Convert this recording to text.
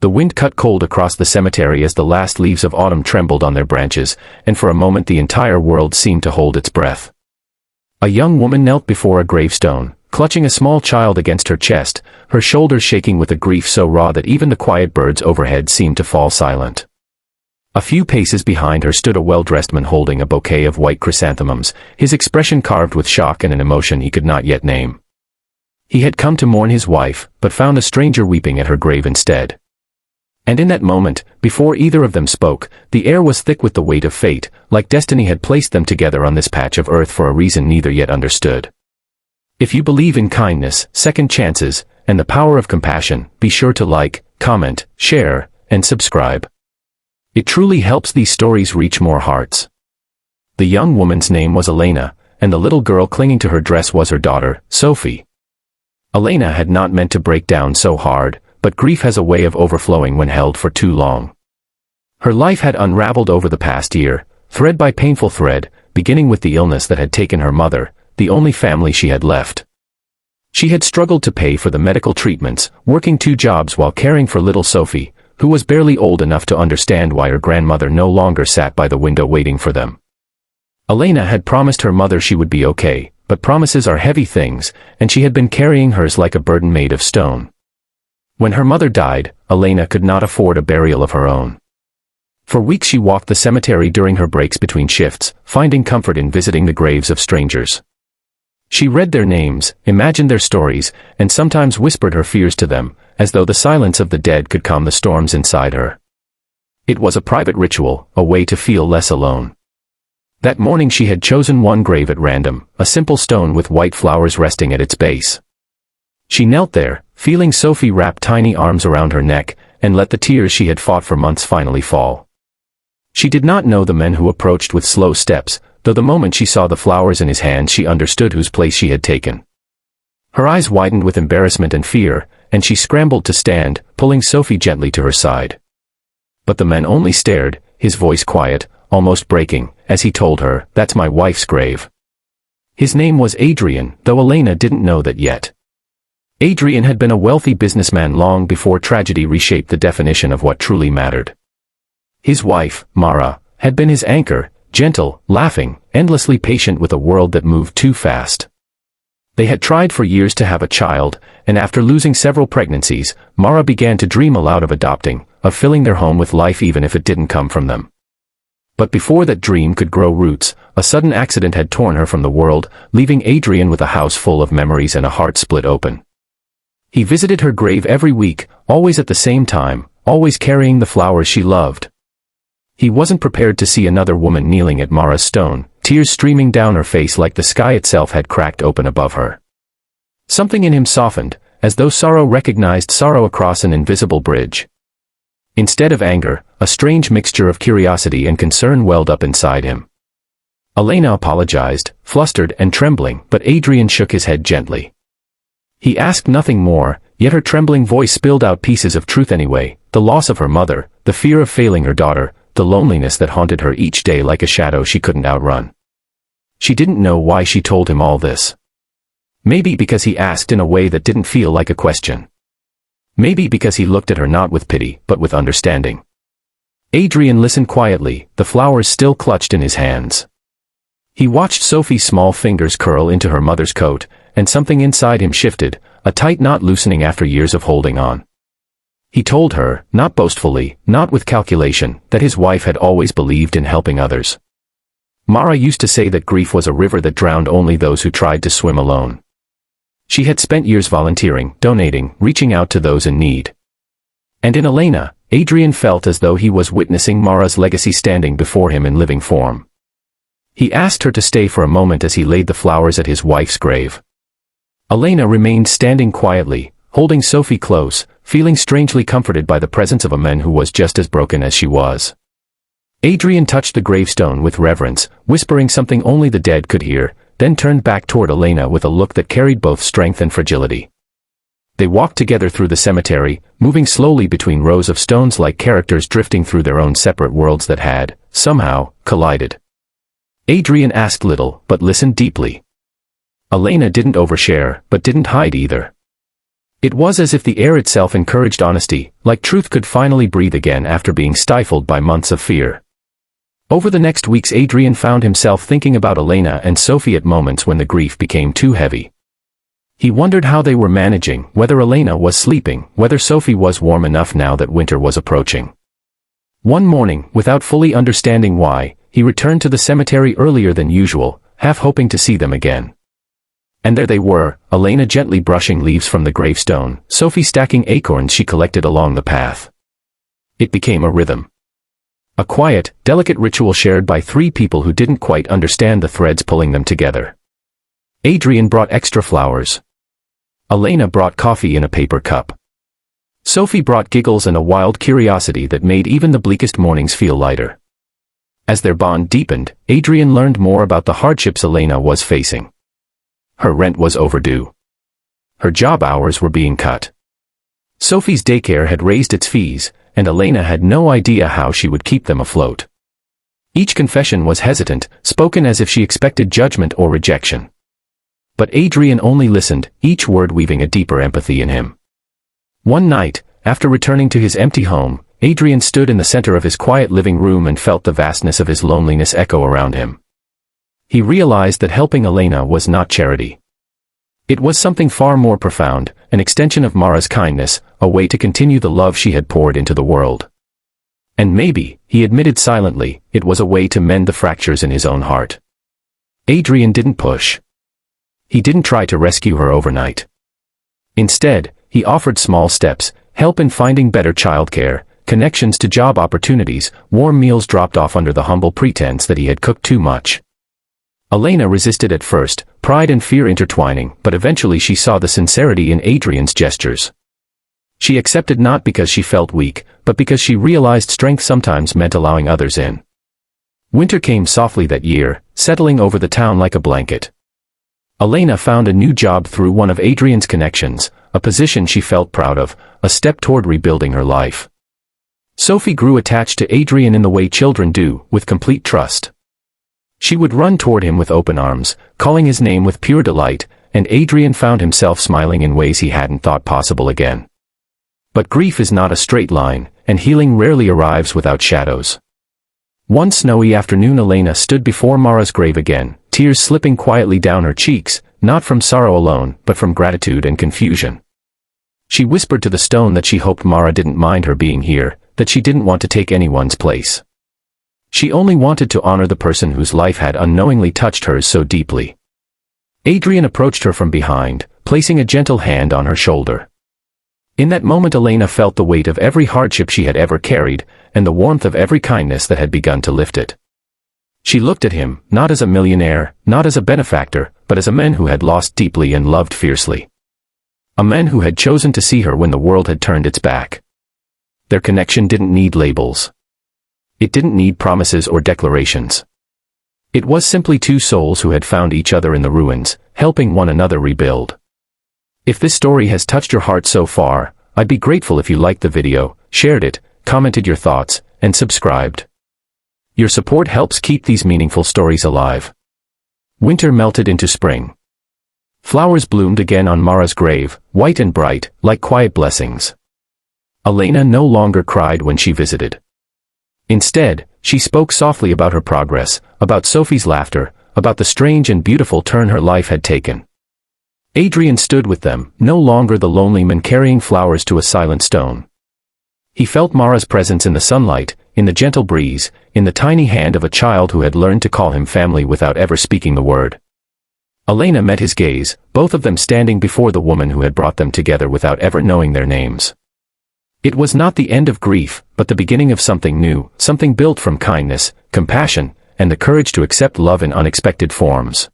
The wind cut cold across the cemetery as the last leaves of autumn trembled on their branches, and for a moment the entire world seemed to hold its breath. A young woman knelt before a gravestone, clutching a small child against her chest, her shoulders shaking with a grief so raw that even the quiet birds overhead seemed to fall silent. A few paces behind her stood a well-dressed man holding a bouquet of white chrysanthemums, his expression carved with shock and an emotion he could not yet name. He had come to mourn his wife, but found a stranger weeping at her grave instead. And in that moment, before either of them spoke, the air was thick with the weight of fate, like destiny had placed them together on this patch of earth for a reason neither yet understood. If you believe in kindness, second chances, and the power of compassion, be sure to like, comment, share, and subscribe. It truly helps these stories reach more hearts. The young woman's name was Elena, and the little girl clinging to her dress was her daughter, Sophie. Elena had not meant to break down so hard, but grief has a way of overflowing when held for too long. Her life had unraveled over the past year, thread by painful thread, beginning with the illness that had taken her mother, the only family she had left. She had struggled to pay for the medical treatments, working 2 jobs while caring for little Sophie, who was barely old enough to understand why her grandmother no longer sat by the window waiting for them. Elena had promised her mother she would be okay, but promises are heavy things, and she had been carrying hers like a burden made of stone. When her mother died, Elena could not afford a burial of her own. For weeks she walked the cemetery during her breaks between shifts, finding comfort in visiting the graves of strangers. She read their names, imagined their stories, and sometimes whispered her fears to them, as though the silence of the dead could calm the storms inside her. It was a private ritual, a way to feel less alone. That morning she had chosen one grave at random, a simple stone with white flowers resting at its base. She knelt there, feeling Sophie wrap tiny arms around her neck, and let the tears she had fought for months finally fall. She did not know the men who approached with slow steps, though the moment she saw the flowers in his hands she understood whose place she had taken. Her eyes widened with embarrassment and fear, and she scrambled to stand, pulling Sophie gently to her side. But the man only stared, his voice quiet, almost breaking, as he told her, "That's my wife's grave." His name was Adrian, though Elena didn't know that yet. Adrian had been a wealthy businessman long before tragedy reshaped the definition of what truly mattered. His wife, Mara, had been his anchor, gentle, laughing, endlessly patient with a world that moved too fast. They had tried for years to have a child, and after losing several pregnancies, Mara began to dream aloud of adopting, of filling their home with life even if it didn't come from them. But before that dream could grow roots, a sudden accident had torn her from the world, leaving Adrian with a house full of memories and a heart split open. He visited her grave every week, always at the same time, always carrying the flowers she loved. He wasn't prepared to see another woman kneeling at Mara's stone, tears streaming down her face like the sky itself had cracked open above her. Something in him softened, as though sorrow recognized sorrow across an invisible bridge. Instead of anger, a strange mixture of curiosity and concern welled up inside him. Elena apologized, flustered and trembling, but Adrian shook his head gently. He asked nothing more, yet her trembling voice spilled out pieces of truth anyway, the loss of her mother, the fear of failing her daughter, the loneliness that haunted her each day like a shadow she couldn't outrun. She didn't know why she told him all this. Maybe because he asked in a way that didn't feel like a question. Maybe because he looked at her not with pity, but with understanding. Adrian listened quietly, the flowers still clutched in his hands. He watched Sophie's small fingers curl into her mother's coat, and something inside him shifted, a tight knot loosening after years of holding on. He told her, not boastfully, not with calculation, that his wife had always believed in helping others. Mara used to say that grief was a river that drowned only those who tried to swim alone. She had spent years volunteering, donating, reaching out to those in need. And in Elena, Adrian felt as though he was witnessing Mara's legacy standing before him in living form. He asked her to stay for a moment as he laid the flowers at his wife's grave. Elena remained standing quietly, holding Sophie close, feeling strangely comforted by the presence of a man who was just as broken as she was. Adrian touched the gravestone with reverence, whispering something only the dead could hear, then turned back toward Elena with a look that carried both strength and fragility. They walked together through the cemetery, moving slowly between rows of stones like characters drifting through their own separate worlds that had, somehow, collided. Adrian asked little, but listened deeply. Elena didn't overshare, but didn't hide either. It was as if the air itself encouraged honesty, like truth could finally breathe again after being stifled by months of fear. Over the next weeks, Adrian found himself thinking about Elena and Sophie at moments when the grief became too heavy. He wondered how they were managing, whether Elena was sleeping, whether Sophie was warm enough now that winter was approaching. One morning, without fully understanding why, he returned to the cemetery earlier than usual, half hoping to see them again. And there they were, Elena gently brushing leaves from the gravestone, Sophie stacking acorns she collected along the path. It became a rhythm. A quiet, delicate ritual shared by three people who didn't quite understand the threads pulling them together. Adrian brought extra flowers. Elena brought coffee in a paper cup. Sophie brought giggles and a wild curiosity that made even the bleakest mornings feel lighter. As their bond deepened, Adrian learned more about the hardships Elena was facing. Her rent was overdue. Her job hours were being cut. Sophie's daycare had raised its fees, and Elena had no idea how she would keep them afloat. Each confession was hesitant, spoken as if she expected judgment or rejection. But Adrian only listened, each word weaving a deeper empathy in him. One night, after returning to his empty home, Adrian stood in the center of his quiet living room and felt the vastness of his loneliness echo around him. He realized that helping Elena was not charity. It was something far more profound, an extension of Mara's kindness, a way to continue the love she had poured into the world. And maybe, he admitted silently, it was a way to mend the fractures in his own heart. Adrian didn't push. He didn't try to rescue her overnight. Instead, he offered small steps, help in finding better childcare, connections to job opportunities, warm meals dropped off under the humble pretense that he had cooked too much. Elena resisted at first, pride and fear intertwining, but eventually she saw the sincerity in Adrian's gestures. She accepted not because she felt weak, but because she realized strength sometimes meant allowing others in. Winter came softly that year, settling over the town like a blanket. Elena found a new job through one of Adrian's connections, a position she felt proud of, a step toward rebuilding her life. Sophie grew attached to Adrian in the way children do, with complete trust. She would run toward him with open arms, calling his name with pure delight, and Adrian found himself smiling in ways he hadn't thought possible again. But grief is not a straight line, and healing rarely arrives without shadows. One snowy afternoon Elena stood before Mara's grave again, tears slipping quietly down her cheeks, not from sorrow alone, but from gratitude and confusion. She whispered to the stone that she hoped Mara didn't mind her being here, that she didn't want to take anyone's place. She only wanted to honor the person whose life had unknowingly touched hers so deeply. Adrian approached her from behind, placing a gentle hand on her shoulder. In that moment Elena felt the weight of every hardship she had ever carried, and the warmth of every kindness that had begun to lift it. She looked at him, not as a millionaire, not as a benefactor, but as a man who had lost deeply and loved fiercely. A man who had chosen to see her when the world had turned its back. Their connection didn't need labels. It didn't need promises or declarations. It was simply two souls who had found each other in the ruins, helping one another rebuild. If this story has touched your heart so far, I'd be grateful if you liked the video, shared it, commented your thoughts, and subscribed. Your support helps keep these meaningful stories alive. Winter melted into spring. Flowers bloomed again on Mara's grave, white and bright, like quiet blessings. Elena no longer cried when she visited. Instead, she spoke softly about her progress, about Sophie's laughter, about the strange and beautiful turn her life had taken. Adrian stood with them, no longer the lonely man carrying flowers to a silent stone. He felt Mara's presence in the sunlight, in the gentle breeze, in the tiny hand of a child who had learned to call him family without ever speaking the word. Elena met his gaze, both of them standing before the woman who had brought them together without ever knowing their names. It was not the end of grief, but the beginning of something new, something built from kindness, compassion, and the courage to accept love in unexpected forms.